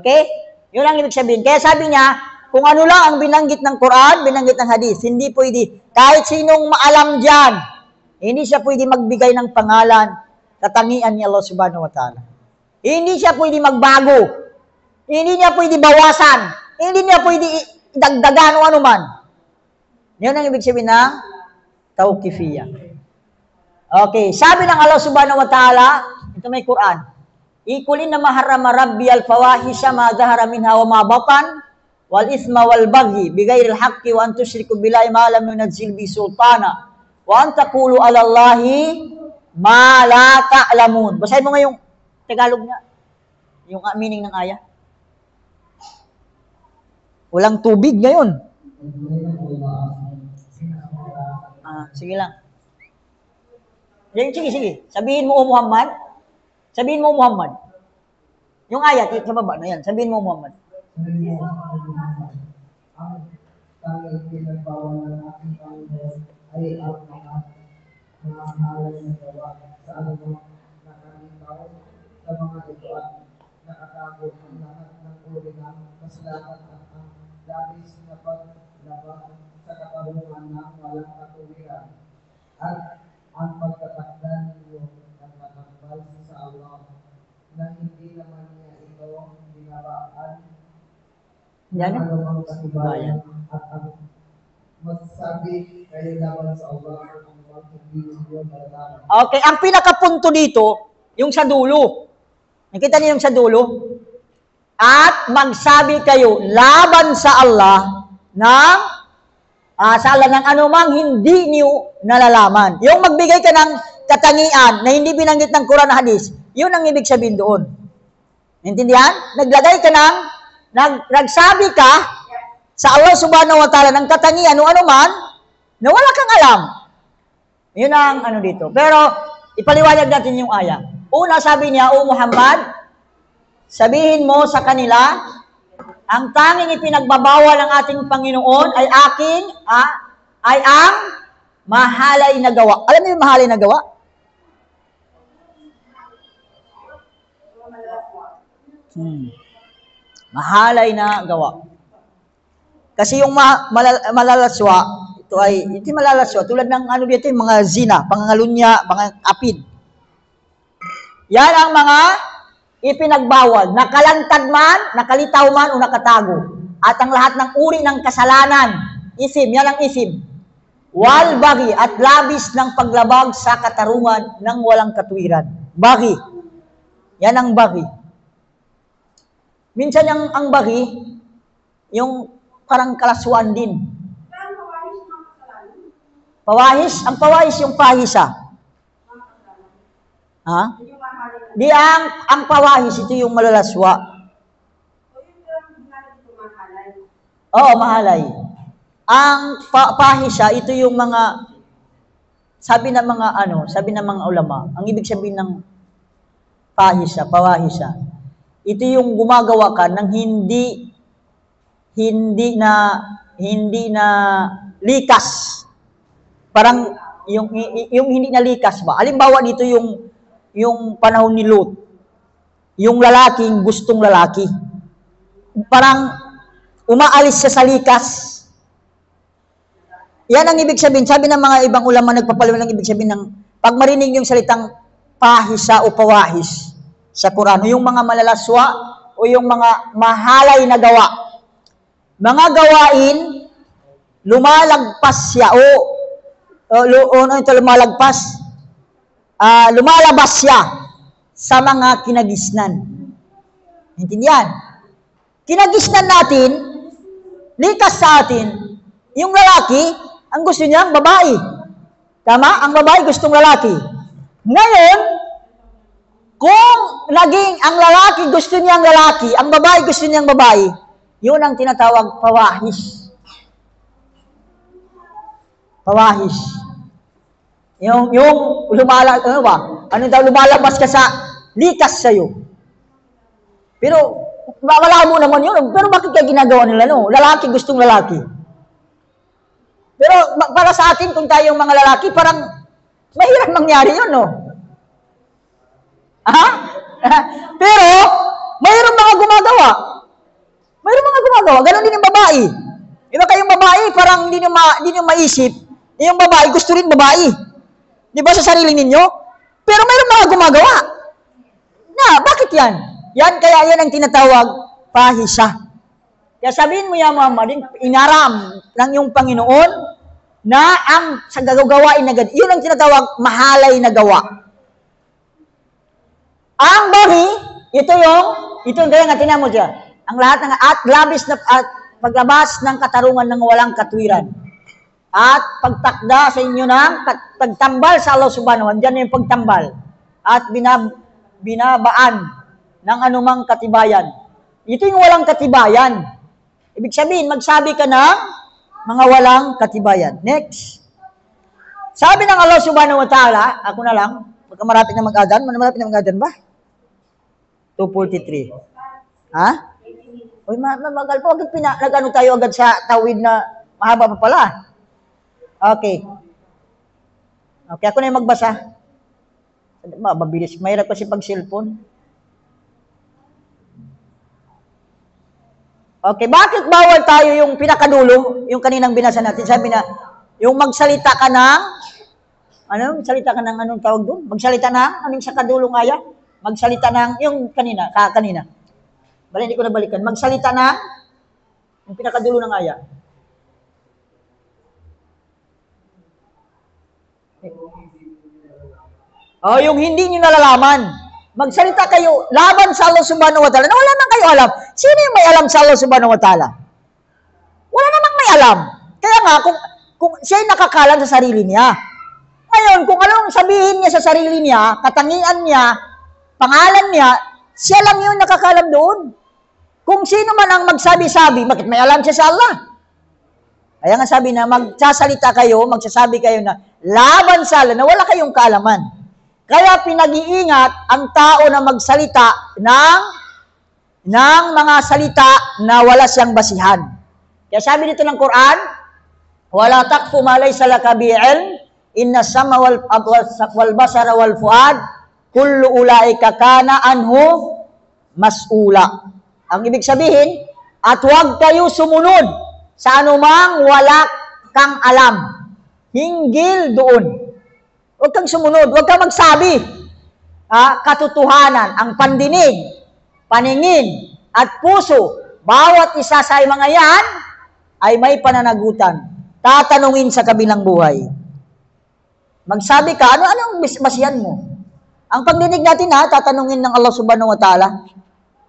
Okay? Yun ang ibig sabihin. Kaya sabi niya, kung ano lang ang binanggit ng Quran, binanggit ng hadith, hindi pwede. Kahit sinong maalam dyan, hindi siya pwede magbigay ng pangalan, katangian ni Allah Subhanahu wa Ta'ala. Hindi siya pwede magbago. Hindi niya pwede bawasan. Hindi niya pwede idagdagan o anuman. Yun ang ibig sabihin ng tawqifiyah. Okay, sabi ng Allah Subhanahu wa Ta'ala, ito may Quran, ikulin na maharama rabbi al-fawahisha ma zahara minha wa ma batan wal isma wal baghi bighairil haqqi wa an tusyriku billahi ma lam yunzil bi sultana wa an taqulu 'ala Allahi ma la ta'lamun. Basahin mo nga yung Tagalog niya. Yung meaning ng ayah. Walang tubig ngayon. Sige lang. Sige. Sabihin mo, Muhammad. Sabihin mo, Muhammad. Yung ayat, sa baba na yan. Sabihin mo, Muhammad. Ang tanging pinagbawal ng ating Panginoon ay ang mga halal na gawa sa anumang nakalitaw sa mga ito at nakatago ang lahat ng uri ng kasalanan at ang labis na paglabas sa katarungan ng walang katuwiran at ang pagtatakdan ninyo ng nakakabal sa Allah na hindi naman niya ito binabaan Yan. anumang katibayan at ang magsabi kayo laban sa Allah at anumang hindi ninyo malalaman. Okay, ang pinakapunto dito, yung sa dulo. Nakita niyo yung sa dulo? At magsabi kayo laban sa Allah ng ng anumang hindi niyo nalalaman. Yung magbigay ka ng katangian na hindi binanggit ng Quran na hadis, yun ang ibig sabihin doon. Intindihan? Naglagay ka ng, nagsabi ka sa Allah Subhanahu wa Ta'ala ng katangian o anuman na wala kang alam. Yun ang ano dito. Pero ipaliwanag natin yung aya. Una sabi niya, O Muhammad, sabihin mo sa kanila, ang tanging ipinagbabawal ng ating Panginoon ay ay ang mahalay na gawa. Alam niyo yung mahalay na gawa? Mahalay na gawa. Kasi yung malalaswa, ito ay, hindi malalaswa, tulad ng ano dito, yung mga zina, pangangalunya, pangapid. Yan ang mga ipinagbawal, nakalantad man, nakalitaw man, o nakatago. At ang lahat ng uri ng kasalanan, isim, yan ang isim. Wal bagi at labis ng paglabag sa katarungan ng walang katwiran. Bagi. Yan ang bagi. Minsan ang bagi, yung parang kalaswaan din. Pawahis? Ang pawahis yung pahisa. Ha? Di ang pawahis, ito yung malalaswa. Oo, mahalay. Ang pahisa, ito yung mga, sabi ng mga ulama, ang ibig sabihin ng pawahisa, ito yung gumagawa ka ng hindi na likas. Parang yung hindi na likas ba? Halimbawa dito yung panahon ni Lot. Yung lalaking gustong lalaki. Parang umaalis siya sa likas. Yan ang ibig sabihin. Sabi ng mga ibang ulama nagpapaliwanag ng ibig sabihin ng pag marinig yung salitang pahisa o pawahis sa Quran, yung mga malalaswa o yung mga mahalay na gawa. Mga gawain, lumalagpas siya lumalabas siya sa mga kinagisnan. Intindihan? Kinagisnan natin, likas sa atin, yung lalaki, ang gusto niya, ang babae. Tama? Ang babae gustong lalaki. Ngayon, kung naging ang lalaki gusto niya ang lalaki, ang babae gusto niya ang babae, yun ang tinatawag pawahis. Pawahis. Yung lumalabas ka sa likas sa'yo. Pero, wala mo naman yun. Pero bakit kaya ginagawa nila, no? Lalaki gustong lalaki. Pero, para sa atin, kung tayong mga lalaki, parang, mahirap mangyari yun, no? Ha? Pero, mayroong mga gumagawa. Ganon din yung babae. Iba kayong babae, parang hindi nyo maisip, yung babae, gusto rin babae. Di ba sa sarili ninyo? Pero mayroong mga gumagawa. Bakit yan? Kaya yan ang tinatawag pahisa. Kaya sabihin mo yan, Muhammad, inaram ng yung Panginoon na ang sa gagawain na ganyan. Yun ang tinatawag mahalay na gawa. Ang bari, ito kaya nga tinan mo dyan. Ang lahat ng at labis na paglabas ng katarungan ng walang katwiran. At pagtakda sa inyo ng pagtambal sa Allah subhanahu wa ta'ala. Diyan yung pagtambal. At binabaan ng anumang katibayan. Ito yung walang katibayan. Ibig sabihin, magsabi ka ng mga walang katibayan. Next. Sabi ng Allah subhanahu wa ta'ala, ako na lang, pagka marapit na mag-adan, ba? 2:43. Ha? Uy, magal po. Nag-ano tayo agad sa tawid na mahaba pa pala. Okay. Okay, ako na yung magbasa. Mabilis. Mahirap kasi pag cellphone. Okay, bakit bawal tayo yung pinakadulo, yung kaninang binasa natin? Sabi na, yung magsalita ka ng, anong tawag doon? Magsalita ng, anong sa kadulong aya? Magsalita ng, yung kanina. Bala, hindi ko nabalikan. Magsalita ng, yung pinakadulo ng aya. Yung hindi nyo nalalaman. Magsalita kayo laban sa Allah subhanahu wa ta'ala na wala nang kayo alam. Sino yung may alam sa Allah subhanahu wa ta'ala? Wala namang may alam. Kaya nga, kung siya'y nakakalam sa sarili niya. Ngayon, kung anong sabihin niya sa sarili niya, katangian niya, pangalan niya, siya lang yun nakakalam doon. Kung sino man ang magsabi-sabi, bakit may alam siya sa Allah? Kaya nga sabi na, magsasabi kayo na laban sa Allah na wala kayong kaalaman. Kaya pinag-iingat ang tao na magsalita ng mga salita na wala siyang basihan. Kaya sabi dito ng Quran, wala taqfu ma laysa laka bi'ilm, inna sama wal basara wal fuad, kullu ulaika kana anhu mas'ula. Ang ibig sabihin, at huwag kayo sumunod sa anumang wala kang alam. Hinggil doon. Huwag kang sumunod, huwag kang magsabi. Katotohanan, ang pandinig, paningin, at puso, bawat isa sa mga yan, ay may pananagutan. Tatanungin sa kabilang buhay. Magsabi ka, ano ang masiyan mo? Ang pagdinig natin tatanungin ng Allah subhanahu wa ta'ala.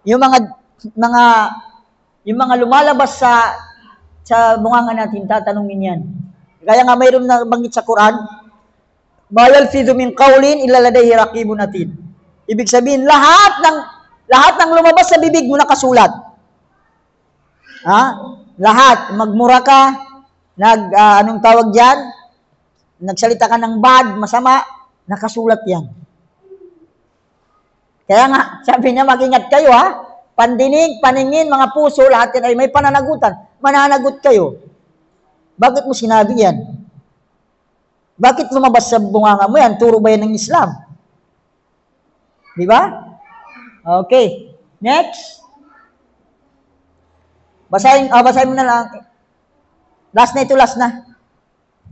Yung mga lumalabas sa bunganga natin, tatanungin yan. Kaya nga mayroon na banggit sa Quran, ma yalfidhu min qawlin illa ladayhi raqibun atid. Ibig sabihin, lahat ng lumabas sa bibig mo nakasulat. Lahat, magmura ka, anong tawag diyan? Nagsalita ka ng bad, masama, nakasulat yan. Kaya nga, sabi niya, mag-ingat kayo Pandinig, paningin, mga puso, lahat yan ay may pananagutan. Mananagot kayo. Bakit mo sinabi yan? Bakit lumabas sa bunganga mo yan? Turo ba yan ng Islam? Di ba? Okay. Next. Basahin mo na lang. Last na.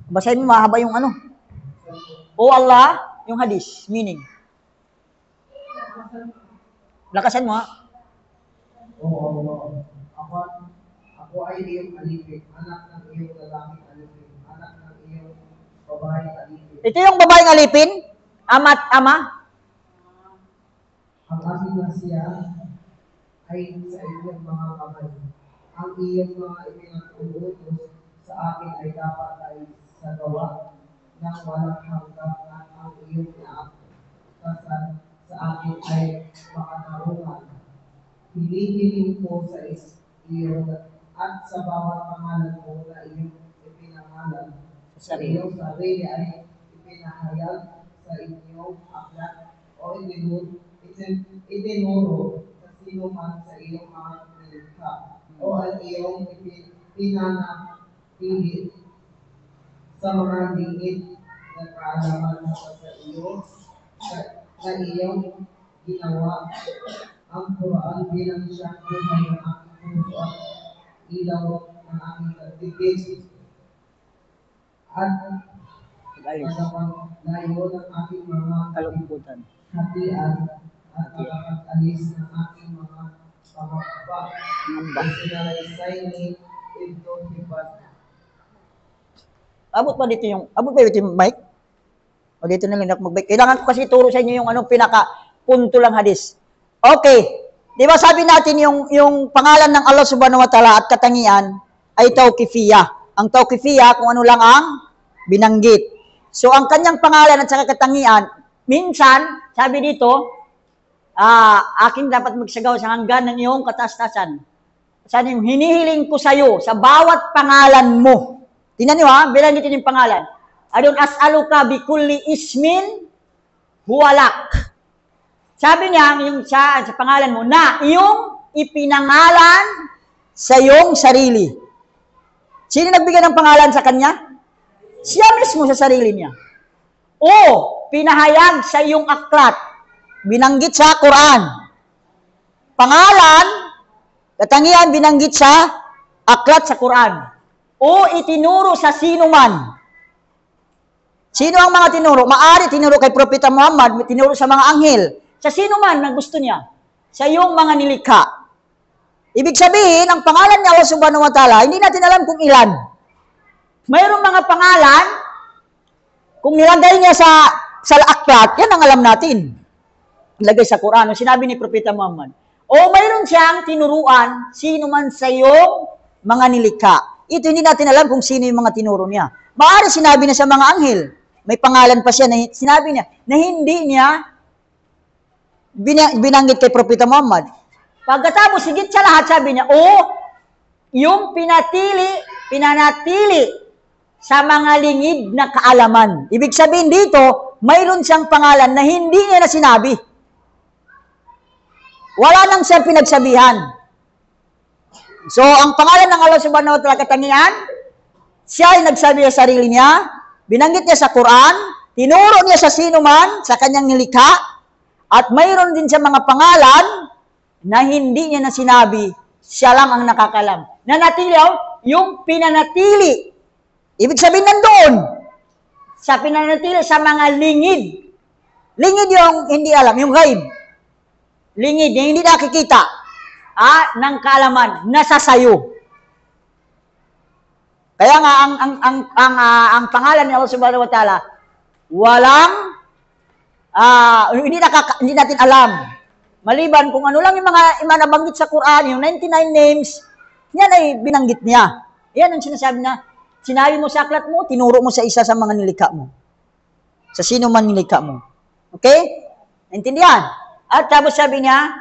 Basahin mo, mahaba yung ano. O Allah, yung hadis, meaning. Lakasan mo Oo, ako ay iyong alipin, anak ng iyong lalaking alipin, anak ng iyong babaeng alipin. Ito yung babaeng alipin? Ama at ama? Ang aking nasiya ay sa iyong mga kamay. Ang iyong mga ipinag-uutos sa akin ay dapat ay sa gawa ng walang hanggang at ang iyong naakasan sa akin ay makatarungan. Hinihiling ko sa iyo at sa bawat pangalan mo na iyong ipinangalan. Sa iyong sarili ay ipinahayag sa inyong aklat o itinuro sa sino man sa iyong mga nilikha o ang iyong pinanatili sa mga lingid na kaalaman sa iyo na iyong ginawa ang Quran bilang siyang buhay ng aking puso at ilaw ng aking pagtitid. At layo ng aking mga Kalungkutan. hatian at nakapag-alis ng aking mga pamababa. Sinalaysay ni Ibn Hibban. Abot ba dito yung mic? O dito na lang mag-mic. Kailangan ko kasi turo sa inyo yung pinaka-punto lang hadis. Okay. Di ba sabi natin yung pangalan ng Allah subhanahu wa ta'ala at katangian ay tawqifiyah. Ang tawqifiyah kung ano lang ang binanggit. So ang kanyang pangalan at saka katangian, minsan, sabi dito, aking dapat magsagaw sa hanggan ng iyong kataas-tasan. Saan yung hinihiling ko sa iyo sa bawat pangalan mo. Tingnan niyo binanggitin yung pangalan. Adon as'aluka bi kulli ismin huwalak. Sabi niya, yung sa pangalan mo, na iyong ipinangalan sa iyong sarili. Sino nagbigay ng pangalan sa kanya? Siya mismo sa sarili niya. O, pinahayag sa iyong aklat. Binanggit sa Quran. Pangalan, katangian binanggit sa aklat sa Quran. O, itinuro sa sino man. Sino ang mga tinuro? Maari tinuro kay Propeta Muhammad, tinuro sa mga anghel. Sa sino man na gusto niya, sa iyong mga nilikha. Ibig sabihin, ang pangalan ni Allah subhanahu wa ta'ala, hindi natin alam kung ilan. Mayroong mga pangalan, kung nilagay niya sa aklat, yan ang alam natin. Nilagay sa Quran, sinabi ni Propeta Muhammad. O mayroon siyang tinuruan, sino man sa iyong mga nilikha. Ito hindi natin alam kung sino yung mga tinuro niya. Maaari sinabi niya sa mga anghel, may pangalan pa siya na sinabi niya, na hindi niya binanggit kay Propeta Muhammad. Pagkatapos, higit sa lahat, sabi niya, yung pinanatili sa mga lingid na kaalaman. Ibig sabihin dito, mayroon siyang pangalan na hindi niya na sinabi. Wala nang siyang pinagsabihan. So, ang pangalan ng Allah subhanahu wa ta'ala katangian, siya ay nagsabi sa sarili niya, binanggit niya sa Quran, tinuro niya sa sino man, sa kanyang nilikha, at mayroon din siya mga pangalan na hindi niya na sinabi, siya lang ang nakakalam. Nanatili yung pinanatili. Ibig sabihin nandoon. Sa pinanatili sa mga lingid. Lingid yung hindi alam, yung ghaib. Lingid, yung hindi nakikita. Ng kaalaman, nasa sayo. Kaya nga, ang pangalan ni Allah subhanahu wa ta'ala, walang, hindi natin alam. Maliban kung ano lang yung mga nabanggit sa Quran, yung 99 names, yan ay binanggit niya. Yan ang sinasabi na, sinabi mo sa aklat mo, tinuro mo sa isa sa mga nilikha mo. Sa sino man nilikha mo. Okay? Naintindihan? At tapos sabi niya,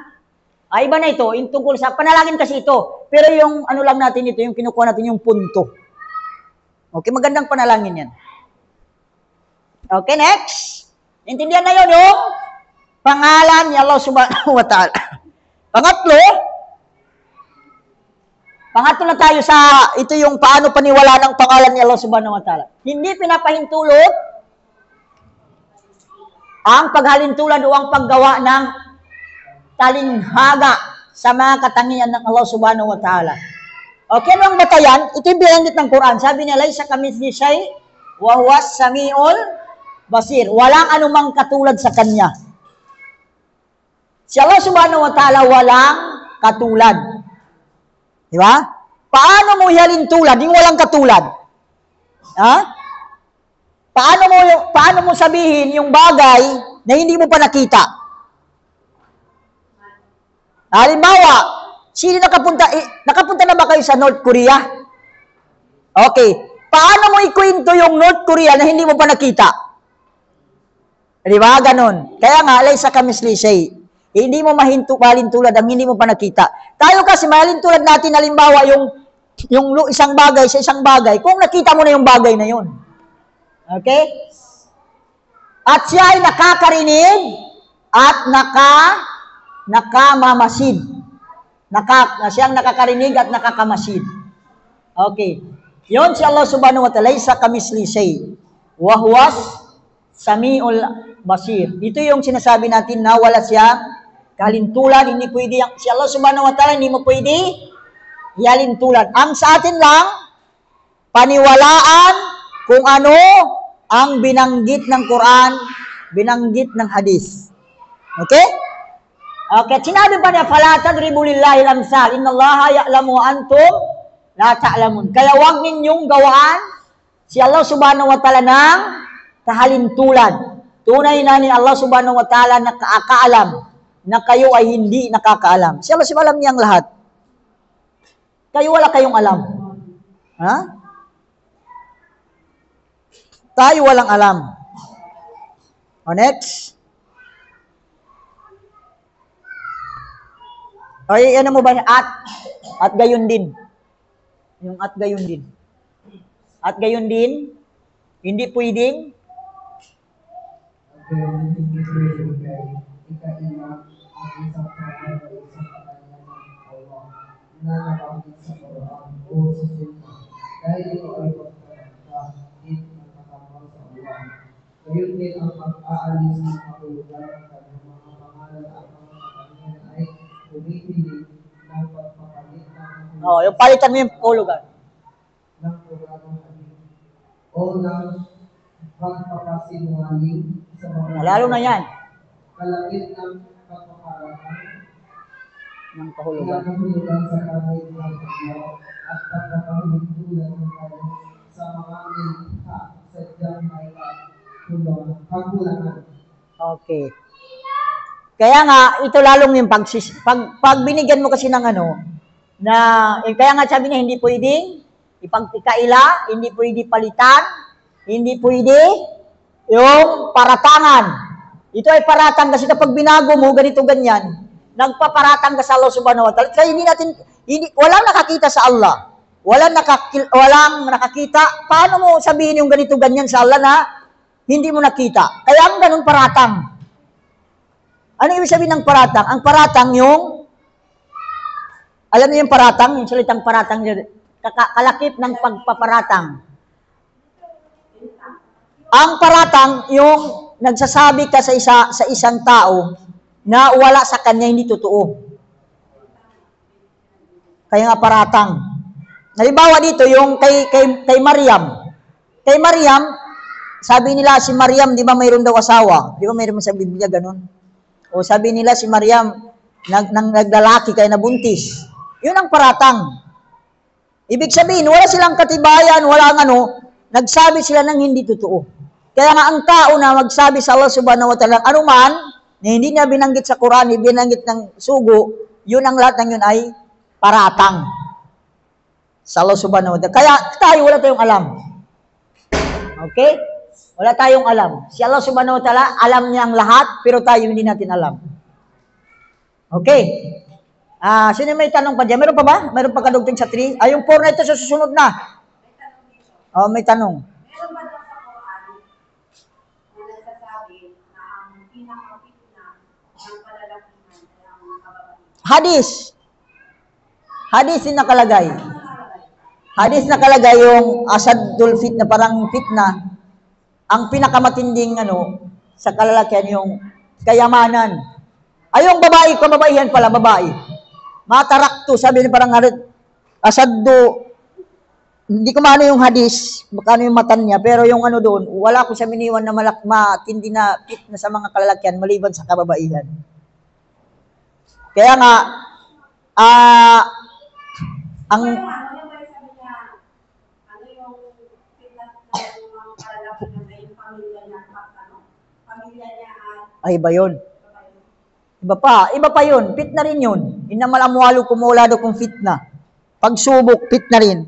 iba na ito, yung tungkol sa, panalangin kasi ito. Pero yung ano lang natin ito, yung kinukuha natin yung punto. Okay, magandang panalangin yan. Okay, next. Intindihan na yun yung pangalan ni Allah subhanahu wa ta'ala. Pangatlo na tayo sa, ito yung paano paniwala ng pangalan ni Allah subhanahu wa ta'ala. Hindi pinapahintulot ang paghalintulad o ang paggawa ng talinghaga sa mga katangian ng Allah subhanahu wa ta'ala. Okay, ano ang batayan? Ito yung binanggit ng Quran. Sabi niya, laysa kamithlihi shay wa huwas samiul basir. Walang anumang katulad sa kanya. Si Allah subhanahu wa ta'ala walang katulad. Di ba? Paano mo ihalintulad yung walang katulad? Ha? Paano mo sabihin yung bagay na hindi mo pa nakita? Halimbawa, sino nakapunta na ba kayo sa North Korea? Okay. Paano mo ikwento yung North Korea na hindi mo pa nakita? Di ba? Ganon. Kaya nga, laysa kamithlihi shay. Hindi mo mahalintulad ang hindi mo pa nakita. Tayo kasi mahalintulad natin, halimbawa, yung isang bagay sa isang bagay, kung nakita mo na yung bagay na yun. Okay? At siya ay nakakarinig at nakamamasid. Siyang nakakarinig at nakakamasid. Okay. Yun si Allah subhanahu wa ta'ala, laysa kamithlihi shay wa huwas samiul basir. Ito yung sinasabi natin na wala siya kahalintulad, hindi pwede si Allah subhanahu wa ta'ala, hindi mo pwede ihalintulad. Ang sa atin lang, paniwalaan kung ano ang binanggit ng Quran, binanggit ng hadis. Okay? Okay, sinabi pa niya, fala tadribu lillahi al-amsal, innallaha ya'lamu wa antum la ta'lamun. Kaya wag ninyong gawaan si Allah subhanahu wa ta'ala ng kahalintulad. Tunay na ni Allah subhanahu wa ta'ala na nakakaalam na kayo ay hindi nakakaalam. Si Allah subhanahu alam niyang lahat. Kayo wala kayong alam. Ha? Tayo walang alam. O next. Ay, ano mo ba? At gayon din. Yung at gayon din. At gayon din, hindi pwedeng dahil ito ay pagkakit ng katawan sa Allah. Ngayon din ang pag-aalis ng kahulugan ng mga pangalan at mga katangian ay pumipili ng pagpapalit ng yung palitan mo yung kahulugan. Ng programang o ng pagpapasinungaling sa mga Lalo na yan. kalakit ng pagpaparangan Ng kahulugan. ng kahulugan sa kanay ng Allah at pagpapahintulan ng kanya sa mga nilikha sadyang may kakulangan. Okay. Kaya nga, ito lalong yung pag binigyan mo kasi ng kaya nga sabi niya, hindi pwedeng ipagkaila, hindi pwede palitan, hindi pwede yung paratangan. Ito ay paratang kasi kapag binago mo, ganito, ganyan, nagpaparatang ka sa Allah subhanahu wa ta'ala. Kaya walang nakakita sa Allah. Walang nakakita. Paano mo sabihin yung ganito, ganyan sa Allah na hindi mo nakita? Kaya ang ganun paratang. Ano ibig sabihin ng paratang? Ang paratang yung, alam niyo yung paratang, yung salitang paratang, kalakip ng pagpaparatang. Ang paratang, yung nagsasabi ka sa isang tao na wala sa kanya, hindi totoo. Kaya nga paratang. Halimbawa dito, yung kay Maryam. Kay Maryam, sabi nila si Maryam, di ba mayroon daw asawa? Di ba mayroon sa Biblia ganun? O sabi nila si Maryam, naglalaki kaya nabuntis. Yun ang paratang. Ibig sabihin, wala silang katibayan, walang nagsabi sila ng hindi totoo. Kaya nga ang tao na magsabi sa Allah subhanahu wa ta'ala, anuman, na hindi niya binanggit sa Quran, binanggit ng sugo, yun ang lahat ng yun ay paratang. Sa Allah subhanahu wa ta'ala. Kaya tayo, wala tayong alam. Okay? Wala tayong alam. Si Allah subhanahu wa ta'ala, alam niya ang lahat, pero tayo hindi natin alam. Okay? Sino may tanong pa dyan? Meron pa ba? Meron pa kadugtong sa 3? Yung 4 na ito, susunod na. May tanong. Meron ba daw sa Quran na nagsasabi na ang pinaka-fitna ng kalalakihan ay ang kababaihan? Hadis. Hadis din nakalagay. Hadis nakalagay yung asadul fitna, parang fitna. Ang pinakamatinding sa kalalakihan yung kayamanan. Ay yung babae, kababaihan pala, babae. Matarakto, sabi ni parang asaddu, hindi ko maano yung hadis, makano yung matan niya, pero yung doon, wala ko siya miniwan na matindi na fitna sa mga kalalakihan, maliban sa kababaihan. Kaya nga, ang Yung sabi niya, yung fitna ng mga kalalakihan ay yung pamilya niya at pamilya niya at ay ba yun? Iba pa yun. Fitna rin yun. Innamal amwalu kumulado kung fitna. Pagsubok, fitna rin.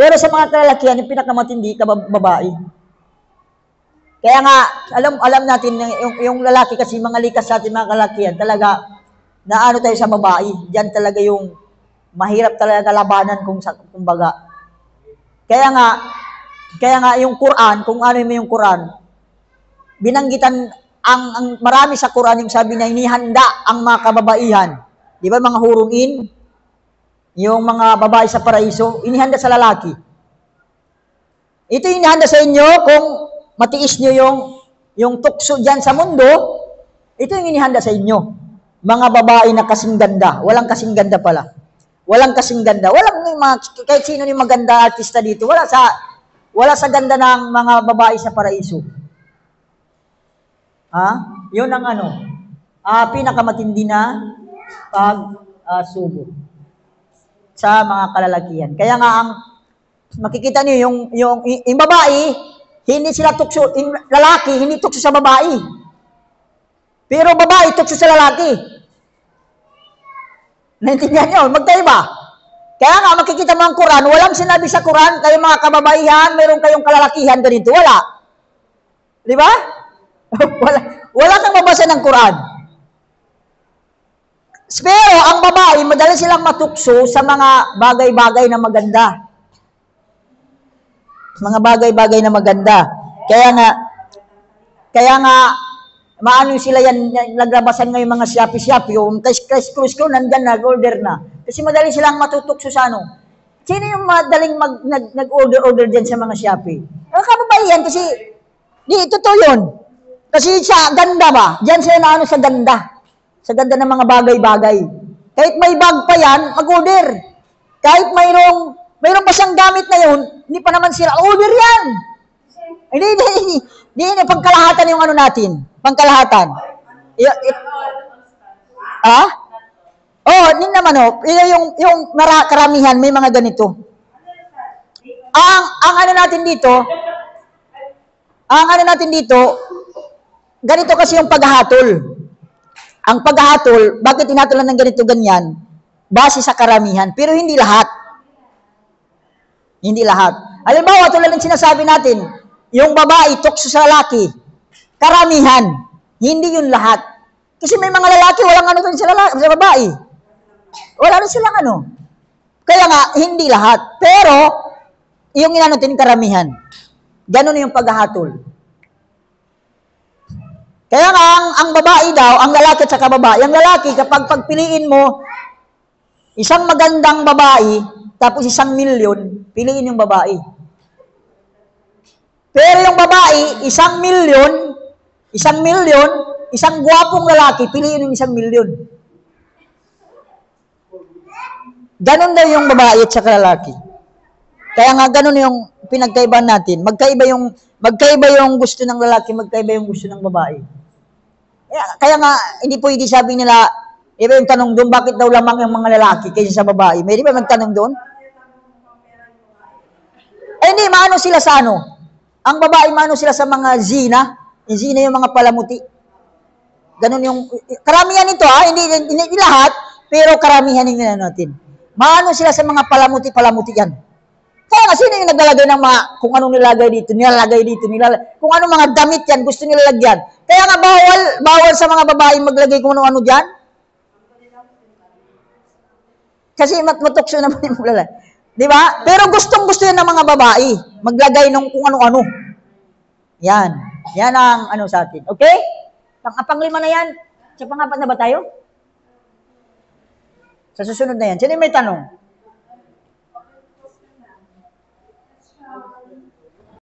Pero sa mga kalalakihan, yung pinakamatindi, babae. Kaya nga, alam natin, yung lalaki kasi, mga likas sa atin, mga kalalakihan, talaga, tayo sa babae. Diyan talaga yung mahirap talaga labanan kumbaga. Kaya nga, yung Quran, kung ano yung Quran, binanggitan, ang marami sa Quran yung sabi na inihanda ang mga kababaihan. Di ba mga hurungin? Yung mga babae sa paraiso, inihanda sa lalaki. Ito inihanda sa inyo kung matiis nyo yung tukso dyan sa mundo, ito yung inihanda sa inyo. Mga babae na kasing ganda. Walang kasing ganda pala. Walang kasing ganda. Walang kahit sino yung maganda artista dito. Wala sa ganda ng mga babae sa paraiso. Yun ang pinakamatindi na pagsubo sa mga kalalakihan. Kaya nga makikita niyo yung babae, hindi sila tukso, yung lalaki hindi tukso sa babae. Pero babae tukso sa lalaki. Naintindihan niyo? Magkaiba. Kaya nga makikita mo ang Quran, walang sinabi sa Quran, kayo mga kababaihan, mayroon kayong kalalakihan ganito. Wala. Di ba? wala kang mabasa ng Quran. Pero ang babae, madali silang matukso sa mga bagay-bagay na maganda. Mga bagay-bagay na maganda. Kaya nga, maano sila yan, naglabasan ngayon mga Shopee, yung screw, nandyan, nag-order na. Kasi madali silang matutukso sa Sino yung madaling nag-order dyan sa mga Shopee? Kababaihan kasi, totoo yun. Kasi sa ganda ba? Diyan sila na sa ganda. Sa ganda ng mga bagay-bagay. Kahit may bag pa yan, mag-order. Kahit mayroong pa siyang gamit na yun, hindi pa naman sila, order yan. Hindi, pangkalahatan yung natin. Pangkalahatan. Hindi naman yung karamihan, may mga ganito. Ang natin dito, ganito kasi yung paghahatol. Ang paghahatol, bakit tinatulan ng ganito ganyan? Base sa karamihan, pero hindi lahat. Hindi lahat. Halimbawa, tulad ng sinasabi natin, yung babae tukso sa lalaki, karamihan, hindi yun lahat. Kasi may mga lalaki, walang sa babae. Wala rin silang Kaya nga, hindi lahat. Pero, yung natin karamihan. Ganun yung paghahatol. Kaya nga, ang babae daw, ang lalaki at saka babae, ang lalaki, kapag pagpiliin mo, isang magandang babae, tapos 1 milyon, piliin yung babae. Pero yung babae, 1 milyon, isang gwapong lalaki, piliin yung 1 milyon. Ganon daw yung babae at saka lalaki. Kaya nga ganun yung pinagkaibahan natin. Magkaiba yung gusto ng lalaki, magkaiba yung gusto ng babae. Kaya nga, hindi pwede sabi nila, iba yung tanong doon, bakit daw lamang yung mga lalaki kaysa sa babae? May di ba magtanong doon? Hindi, maano sila sa ano? Ang babae, maano sila sa mga zina? Yung zina yung mga palamuti. Ganun yung, karamihan nito hindi lahat, pero karamihan yung natin. Maano sila sa mga palamuti yan. Kaya nga, sino yung naglalagay ng mga, kung anong nilalagay dito, kung anong mga damit yan, gusto nilalagyan. Kaya nga, bawal sa mga babae maglagay kung ano-ano dyan. Kasi matukso naman yung lalaki. Di ba? Pero gustong-gusto yan ng mga babae, maglagay ng kung ano-ano. Yan. Yan ang ano sa atin. Okay? Pang-5 na yan. Sa pang-4 na ba tayo? Sa susunod na yan. Sino may tanong?